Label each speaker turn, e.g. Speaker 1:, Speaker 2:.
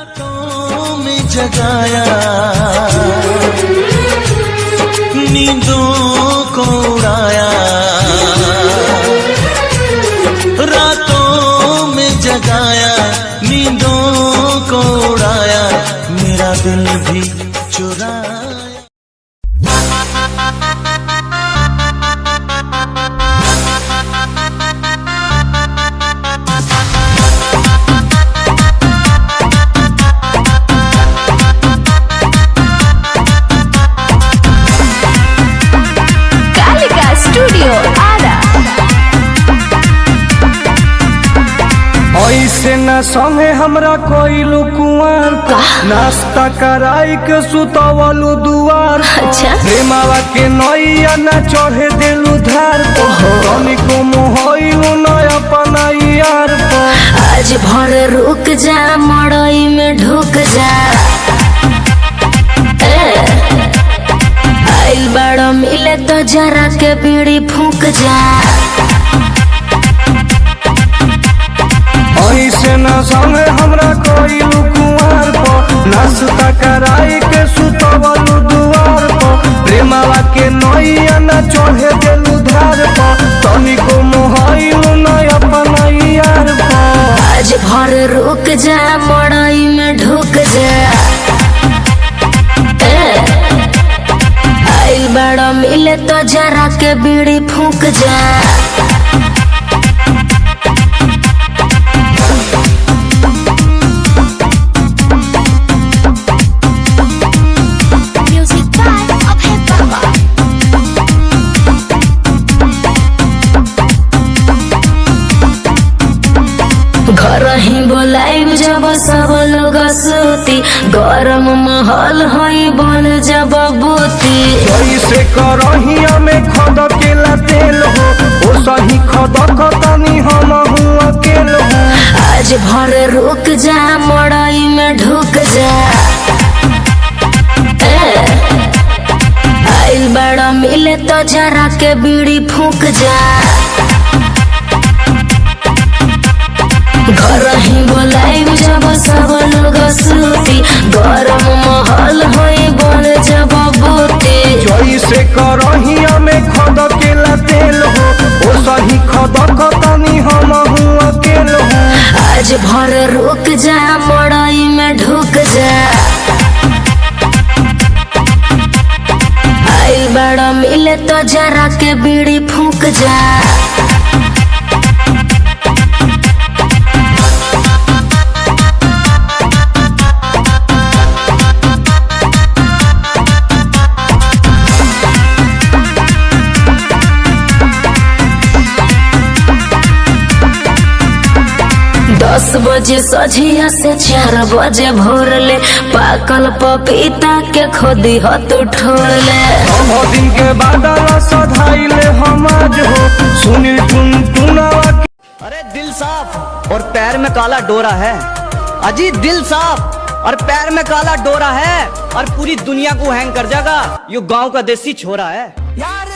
Speaker 1: रातों में जगाया, नींदों को उड़ाया, रातों में जगाया, नींदों को उड़ाया, मेरा दिल भी चुराया।
Speaker 2: ऐसे न संगे हमरा कोई कुंवर, नाश्ता कराई के सुतवलू दुआर।
Speaker 3: अच्छा।
Speaker 2: प्रेमावा के नैया न चढ़े दिलू धार, को मोहलू न अपना यार।
Speaker 3: आज भर रुक जा, मड़ई में ढुक जा, आइल बड़ा मिले तो जरा के बीड़ी फूक जा।
Speaker 2: ऐसे न संगे हमरा कोई कुंवर, नाश्ता कराई के सुतवलू दुआर। प्रेमावा के नैया न चढ़े दिलू धार, को मोहलू न अपना यार।
Speaker 3: आज भर रुक जा, मड़ई में ढुक जा, आइल बड़ा मिले तो जरा के बीड़ी फूक जा। घर ही बोलाइब जब सब लोग सूती, गरम महल हई बन जब बूती।
Speaker 2: जैसे करहिया में खद केला तेल हो, ओ सही खद खतनी हम अकेल हो।
Speaker 3: आज भर रुक जा, मड़ई में ढुक जा, आइल बड़ा मिले तो जरा के बीड़ी फूक जा। घर ही बोलाइब जब सब लोग सूती, गरम महल होई बन जब बूती।
Speaker 2: जैसे करहिया में खद केला तेल हो, ओ सही खद खतनी हम अकेल हो।
Speaker 3: आज भर रुक जा, मड़ई में ढुक जा, आइल बड़ा मिले तो जरा के बीड़ी फूक जा। दस बजे सझिया से 4 बजे भोर ले, पाकल पपीता के खोदी हत ठोर ले।
Speaker 2: दिन के बादल सधाइले हम आज हो, सुनी टुनटुनावा।
Speaker 4: अरे दिल साफ और पैर में काला डोरा है, अजी दिल साफ और पैर में काला डोरा है, और पूरी दुनिया को हैंग कर जाएगा। यो गांव का देसी छोरा है यार।